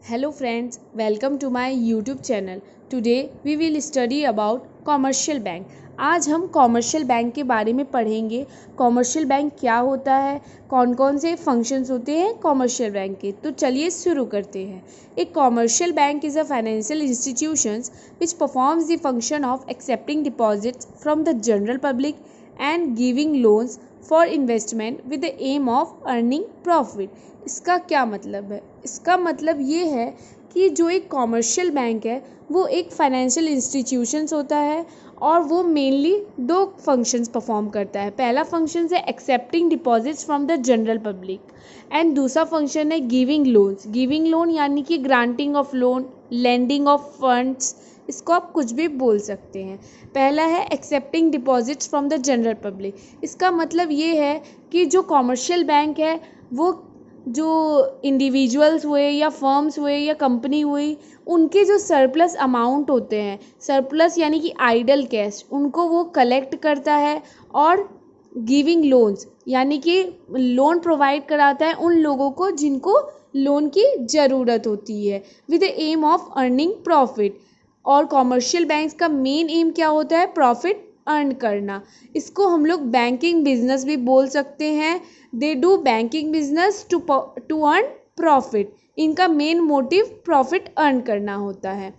Hello friends, welcome to my YouTube channel. Today we will study about commercial bank. आज हम commercial bank के बारे में पढ़ेंगे। कॉमर्शियल बैंक क्या होता है, कौन कौन से फंक्शंस होते हैं कॉमर्शियल बैंक के। तो चलिए शुरू करते हैं। एक commercial bank is a financial institutions which performs the function of accepting deposits from the general public and giving loans for investment with the aim of earning profit. इसका क्या मतलब है? इसका मतलब ये है कि जो एक कॉमर्शियल बैंक है वो एक फाइनेंशियल इंस्टीट्यूशंस होता है और वो मेनली दो फंक्शंस परफॉर्म करता है। पहला फंक्शन है accepting deposits from the general public and दूसरा फंक्शन है गिविंग लोन्स। गिविंग लोन यानी कि granting of loan, lending of funds, इसको आप कुछ भी बोल सकते हैं। पहला है accepting deposits from the general public. इसका मतलब ये है कि जो कॉमर्शियल बैंक है वो जो इंडिविजुअल्स हुए या फर्म्स हुए या कंपनी हुई, उनके जो सरप्लस अमाउंट होते हैं, सरप्लस यानी कि आइडल कैश, उनको वो कलेक्ट करता है और गिविंग लोन्स यानी कि लोन प्रोवाइड कराता है उन लोगों को जिनको लोन की ज़रूरत होती है with the aim of earning profit. और कॉमर्शियल बैंक्स का मेन एम क्या होता है? प्रॉफिट अर्न करना। इसको हम लोग बैंकिंग बिजनेस भी बोल सकते हैं। They do banking business to earn profit. इनका मेन मोटिव प्रॉफिट अर्न करना होता है।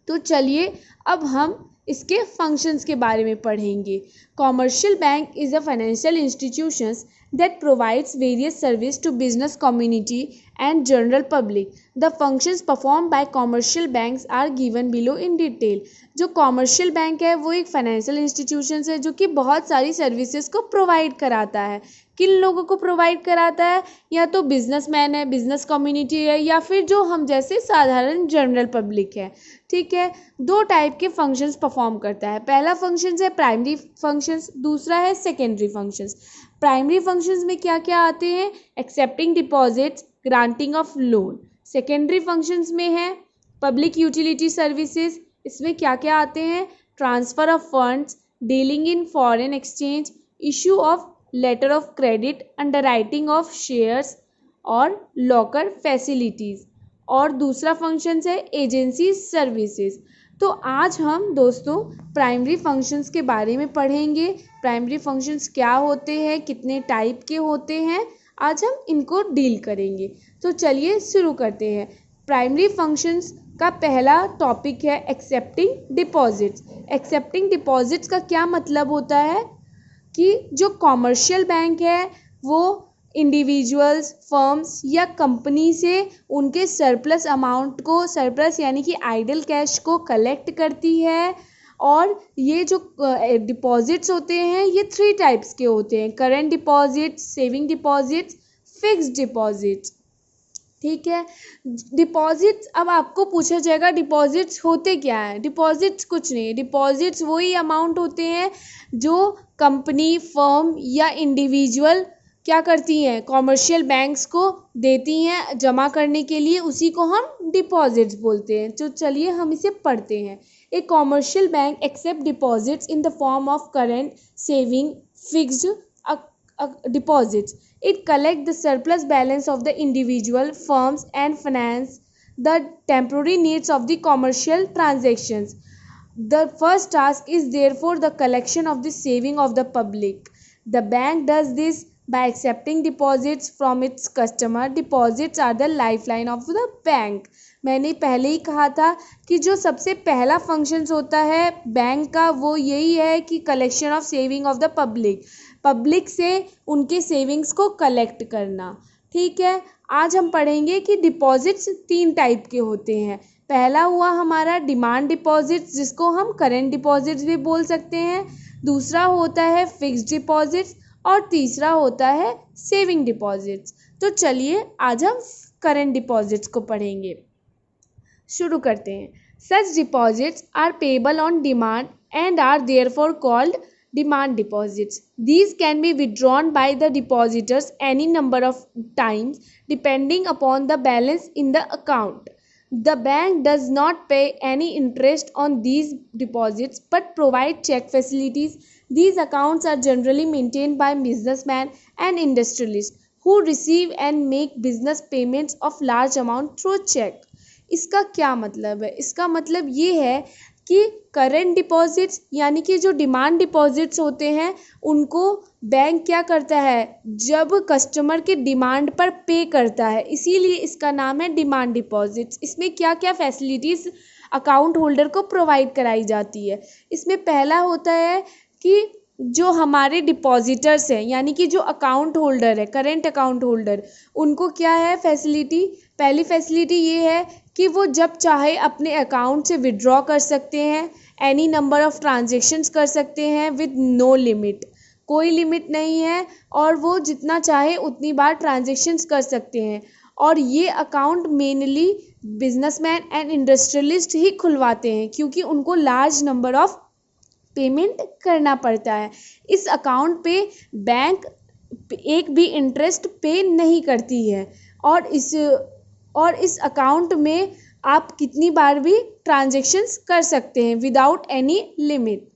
तो चलिए अब हम इसके फंक्शंस के बारे में पढ़ेंगे। Commercial bank is a financial institutions that provides various service to business community and general public. The functions performed by commercial banks are given below in detail. जो कॉमर्शियल बैंक है वो एक फाइनेंशियल इंस्टीट्यूशन है जो कि बहुत सारी services को प्रोवाइड कराता है। किन लोगों को प्रोवाइड कराता है? या तो बिजनेसमैन है, बिजनेस कम्युनिटी है, या फिर जो हम जैसे साधारण जनरल पब्लिक है। ठीक है, दो टाइप के फंक्शंस परफॉर्म करता है। पहला फंक्शन है प्राइमरी फंक्शंस, दूसरा है सेकेंडरी फंक्शंस। प्राइमरी फंक्शंस में क्या क्या आते हैं? Accepting deposits, granting of loan. Secondary functions में है पब्लिक यूटिलिटी सर्विसेज। इसमें क्या क्या आते हैं? Transfer of funds, dealing in foreign exchange, issue of letter of credit, underwriting of shares और लॉकर फैसिलिटीज़। और दूसरा फंक्शन है एजेंसी सर्विसेज। तो आज हम दोस्तों प्राइमरी फंक्शंस के बारे में पढ़ेंगे। प्राइमरी फंक्शंस क्या होते हैं, कितने टाइप के होते हैं, आज हम इनको डील करेंगे। तो चलिए शुरू करते हैं। प्राइमरी फंक्शंस का पहला टॉपिक है एक्सेप्टिंग डिपॉजिट्स। एक्सेप्टिंग डिपॉजिट्स का क्या मतलब होता है कि जो कॉमर्शियल बैंक है वो इंडिविजुअल्स, फर्म्स या कंपनी से उनके सरप्लस अमाउंट को, सरप्लस यानी कि आइडल कैश को कलेक्ट करती है। और ये जो डिपॉजिट्स होते हैं ये थ्री टाइप्स के होते हैं: current deposits, saving deposits, fixed deposits. ठीक है, डिपॉजिट्स, अब आपको पूछा जाएगा डिपॉजिट्स होते क्या है? डिपॉजिट्स कुछ नहीं, डिपॉजिट्स वही अमाउंट होते हैं जो कंपनी, फर्म या इंडिविजुअल क्या करती हैं, कॉमर्शियल बैंक्स को देती हैं जमा करने के लिए, उसी को हम डिपॉजिट्स बोलते हैं। तो चलिए हम इसे पढ़ते हैं। A commercial bank accept deposits in the form of current, saving, fixed deposits. It collects the surplus balance of the individual, firms and finance the temporary needs of the commercial transactions. The first task is therefore the collection of the saving of the public. The bank does this by accepting deposits from its customer. Deposits are the lifeline of the bank. मैंने पहले ही कहा था कि जो सबसे पहला functions होता है बैंक का वो यही है कि collection of saving of the public, public से उनके सेविंग्स को कलेक्ट करना। ठीक है, आज हम पढ़ेंगे कि डिपॉजिट्स तीन टाइप के होते हैं। पहला हुआ हमारा डिमांड डिपॉजिट्स, जिसको हम करंट डिपॉजिट्स भी बोल सकते हैं। दूसरा होता है फिक्स्ड डिपॉजिट्स और तीसरा होता है सेविंग डिपॉजिट्स। तो चलिए आज हम करंट डिपॉजिट्स को पढ़ेंगे। शुरू करते हैं। Such deposits are payable on demand and are therefore called demand deposits. These can be withdrawn by the depositors any number of times depending upon the balance in the account. The bank does not pay any interest on these deposits but provide check facilities. These accounts are generally maintained by businessmen and industrialists who receive and make business payments of large amount through check। इसका क्या मतलब है? इसका मतलब ये है कि current deposits यानी कि जो डिमांड डिपॉजिट्स होते हैं उनको बैंक क्या करता है, जब कस्टमर के डिमांड पर पे करता है, इसीलिए इसका नाम है डिमांड डिपॉजिट्स। इसमें क्या क्या फैसिलिटीज़ अकाउंट होल्डर को प्रोवाइड कराई जाती है। इसमें पहला होता है कि जो हमारे डिपॉजिटर्स हैं यानी कि जो अकाउंट होल्डर है, करेंट अकाउंट होल्डर, उनको क्या है फैसिलिटी? पहली फैसिलिटी ये है कि वो जब चाहे अपने अकाउंट से विड्रॉ कर सकते हैं, एनी नंबर ऑफ ट्रांजेक्शन्स कर सकते हैं विद नो लिमिट, कोई लिमिट नहीं है और वो जितना चाहे उतनी बार ट्रांजेक्शन्स कर सकते हैं। और ये account mainly businessman and industrialist ही खुलवाते हैं क्योंकि उनको लार्ज नंबर ऑफ पेमेंट करना पड़ता है। इस अकाउंट पे बैंक एक भी इंटरेस्ट पे नहीं करती है और इस अकाउंट में आप कितनी बार भी ट्रांजेक्शन्स कर सकते हैं विदाउट एनी लिमिट।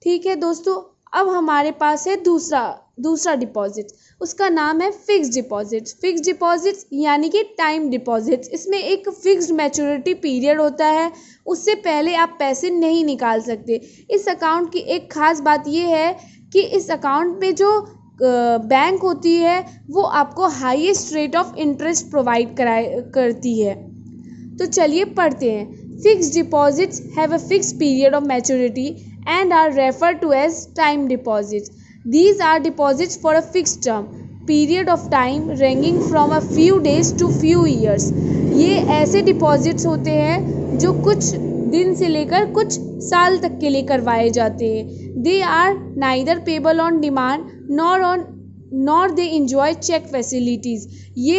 ठीक है दोस्तों, अब हमारे पास है दूसरा डिपॉजिट, उसका नाम है फिक्स्ड डिपॉजिट्स। फिक्स्ड डिपॉजिट्स यानी कि टाइम डिपॉजिट्स। इसमें एक फिक्स्ड मैच्योरिटी पीरियड होता है, उससे पहले आप पैसे नहीं निकाल सकते। इस अकाउंट की एक ख़ास बात यह है कि इस अकाउंट में जो बैंक होती है वो आपको highest rate of interest provide करती है। तो चलिए पढ़ते हैं। Fixed deposits have a fixed period of maturity and are referred to as time deposits. These are deposits for a fixed term period of time ranging from a few days to few years. ये ऐसे deposits होते हैं जो कुछ दिन से लेकर कुछ साल तक के लिए करवाए जाते हैं। They are neither payable on demand nor they enjoy cheque facilities. ये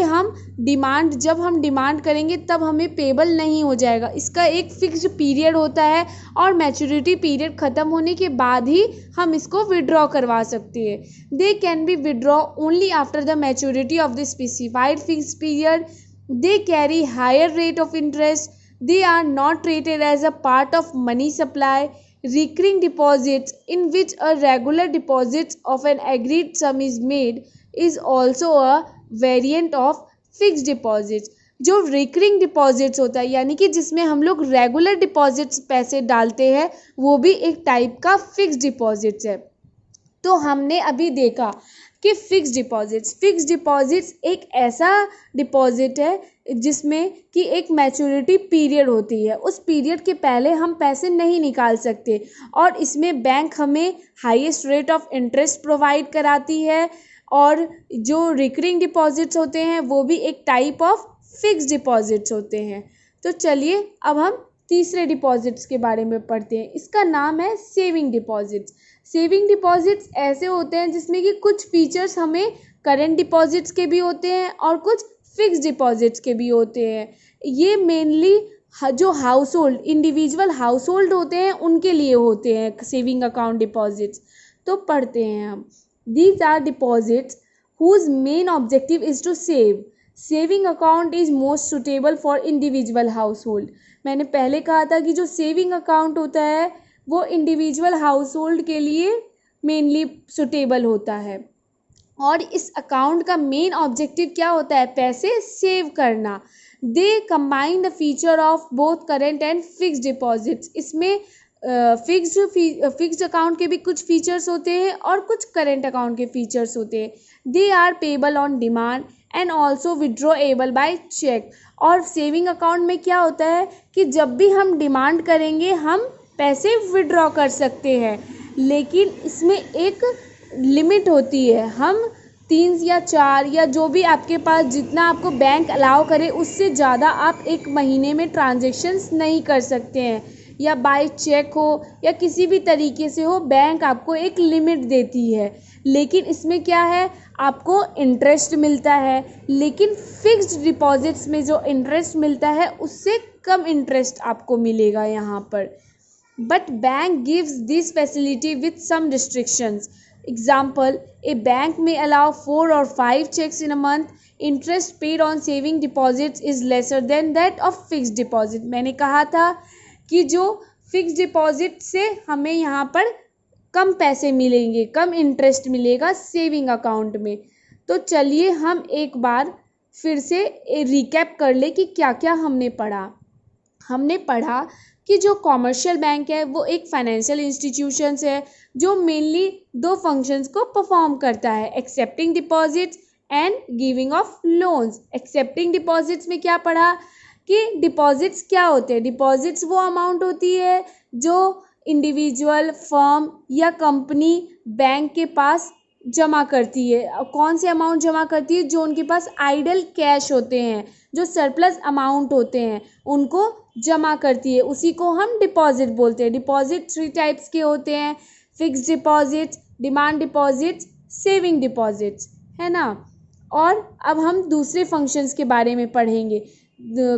जब हम डिमांड करेंगे तब हमें पेबल नहीं हो जाएगा। इसका एक फिक्स्ड पीरियड होता है और मैच्योरिटी पीरियड ख़त्म होने के बाद ही हम इसको विड्रॉ करवा सकते हैं। They can be withdraw only after the maturity of the specified fixed period. They carry higher rate of interest. They are not treated as a part of money supply. Recurring deposits, in which a regular deposit of an agreed sum is made, is also a variant of fixed deposits. जो recurring deposits होता है यानी कि जिसमें हम लोग regular deposits पैसे डालते हैं वो भी एक टाइप का फिक्स्ड डिपॉजिट्स है। तो हमने अभी देखा कि फिक्स्ड डिपॉजिट्स एक ऐसा डिपॉजिट है जिसमें कि एक मैच्योरिटी पीरियड होती है, उस पीरियड के पहले हम पैसे नहीं निकाल सकते और इसमें बैंक हमें highest rate of interest provide कराती है। और जो रिकरिंग डिपॉजिट्स होते हैं वो भी एक टाइप ऑफ फिक्स्ड डिपॉजिट्स होते हैं। तो चलिए अब हम तीसरे डिपॉजिट्स के बारे में पढ़ते हैं। इसका नाम है सेविंग डिपॉजिट्स। सेविंग डिपॉजिट्स ऐसे होते हैं जिसमें कि कुछ फीचर्स हमें करंट डिपॉजिट्स के भी होते हैं और कुछ फिक्स्ड डिपॉजिट्स के भी होते हैं। ये मेनली जो इंडिविजुअल हाउस होल्ड होते हैं उनके लिए होते हैं सेविंग अकाउंट डिपॉजिट्स। तो पढ़ते हैं हम। These are deposits whose main objective is to save. Saving account is most suitable for individual household. मैंने पहले कहा था कि जो सेविंग अकाउंट होता है वो इंडिविजुअल हाउस होल्ड के लिए मेनली सुटेबल होता है और इस अकाउंट का मेन ऑब्जेक्टिव क्या होता है? पैसे सेव करना। They combine the feature of both current and fixed deposits. इसमें फिक्स्ड अकाउंट के भी कुछ फीचर्स होते हैं और कुछ करेंट अकाउंट के फीचर्स होते हैं। They are payable on demand and also withdrawable by cheque. और सेविंग अकाउंट में क्या होता है कि जब भी हम डिमांड करेंगे हम पैसे विड्रॉ कर सकते हैं, लेकिन इसमें एक लिमिट होती है। हम 3 या 4 या जो भी आपके पास जितना आपको बैंक अलाउ करे उससे ज़्यादा आप एक महीने में ट्रांजेक्शन्स नहीं कर सकते हैं, या बाय चेक हो या किसी भी तरीके से हो, बैंक आपको एक लिमिट देती है। लेकिन इसमें क्या है, आपको इंटरेस्ट मिलता है, लेकिन फिक्स्ड डिपॉजिट्स में जो इंटरेस्ट मिलता है उससे कम इंटरेस्ट आपको मिलेगा यहाँ पर। But bank gives this facility with some restrictions. Example, a bank may allow 4 or 5 checks in a month. Interest paid on saving deposits is lesser than that of fixed deposit. मैंने कहा था कि जो fixed deposit से हमें यहाँ पर कम पैसे मिलेंगे, कम इंटरेस्ट मिलेगा सेविंग अकाउंट में। तो चलिए हम एक बार फिर से रिकैप कर ले कि क्या क्या हमने पढ़ा। हमने पढ़ा कि जो कॉमर्शियल बैंक है वो एक फाइनेंशियल इंस्टीट्यूशंस है जो मेनली दो फंक्शंस को परफॉर्म करता है, accepting deposits and giving of loans. Accepting deposits में क्या पढ़ा कि डिपॉजिट्स क्या होते हैं। डिपॉजिट्स वो अमाउंट होती है जो इंडिविजुअल, फर्म या कंपनी बैंक के पास जमा करती है। कौन से अमाउंट जमा करती है? जो उनके पास आइडल कैश होते हैं, जो सरप्लस अमाउंट होते हैं, उनको जमा करती है, उसी को हम डिपॉजिट बोलते हैं। डिपॉजिट 3 टाइप्स के होते हैं, fixed deposits, demand deposits, saving deposits, है ना। और अब हम दूसरे फंक्शंस के बारे में पढ़ेंगे।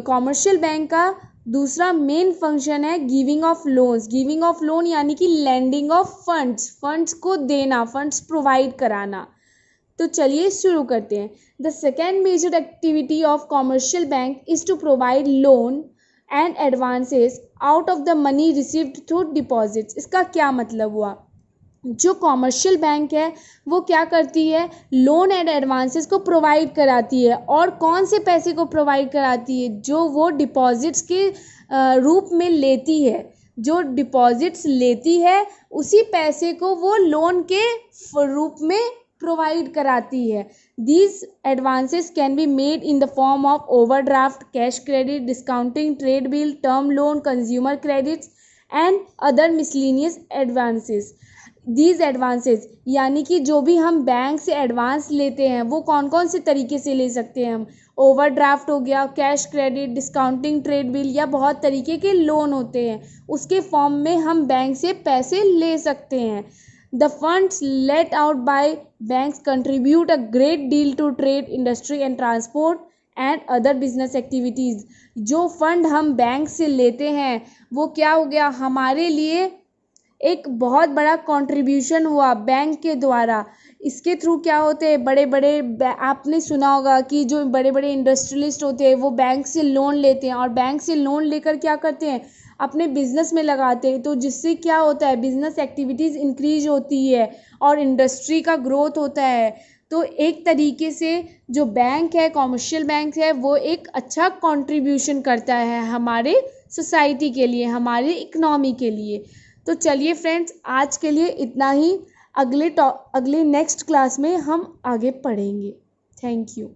कॉमर्शियल बैंक का दूसरा मेन फंक्शन है giving of loans. Giving of loan यानी कि लैंडिंग ऑफ फंड्स, फंड्स को देना, फंड्स प्रोवाइड कराना। तो चलिए शुरू करते हैं। The second major activity of commercial bank is to provide loan and advances out of the money received through deposits. इसका क्या मतलब हुआ? जो कॉमर्शियल बैंक है वो क्या करती है? लोन एंड एडवांसेस को प्रोवाइड कराती है। और कौन से पैसे को प्रोवाइड कराती है? जो वो डिपॉजिट्स के रूप में लेती है। जो डिपॉजिट्स लेती है उसी पैसे को वो लोन के रूप में प्रोवाइड कराती है। These advances can be made in the form of overdraft, cash credit, discounting, trade bill, term loan, consumer credits and other miscellaneous advances. These advances यानी कि जो भी हम बैंक से एडवांस लेते हैं वो कौन कौन से तरीके से ले सकते हैं हम? ओवरड्राफ्ट हो गया, cash credit, discounting trade bill या बहुत तरीके के लोन होते हैं, उसके फॉर्म में हम बैंक से पैसे ले सकते हैं। The funds let out by banks contribute a great deal to trade, industry and transport and other business activities. जो फंड हम बैंक से लेते हैं वो क्या हो गया? हमारे लिए एक बहुत बड़ा कंट्रीब्यूशन हुआ बैंक के द्वारा। इसके थ्रू क्या होते हैं? बड़े बड़े आपने सुना होगा कि जो बड़े बड़े इंडस्ट्रियलिस्ट होते हैं वो बैंक से लोन लेते हैं और बैंक से लोन लेकर क्या करते हैं? अपने बिजनेस में लगाते हैं। तो जिससे क्या होता है? बिजनेस एक्टिविटीज़ इंक्रीज होती है और इंडस्ट्री का ग्रोथ होता है। तो एक तरीके से जो बैंक है, कॉमर्शियल बैंक है, वो एक अच्छा कंट्रीब्यूशन करता है हमारे सोसाइटी के लिए, हमारे इकनॉमी के लिए। तो चलिए फ्रेंड्स, आज के लिए इतना ही। अगले नेक्स्ट क्लास में हम आगे पढ़ेंगे। Thank you.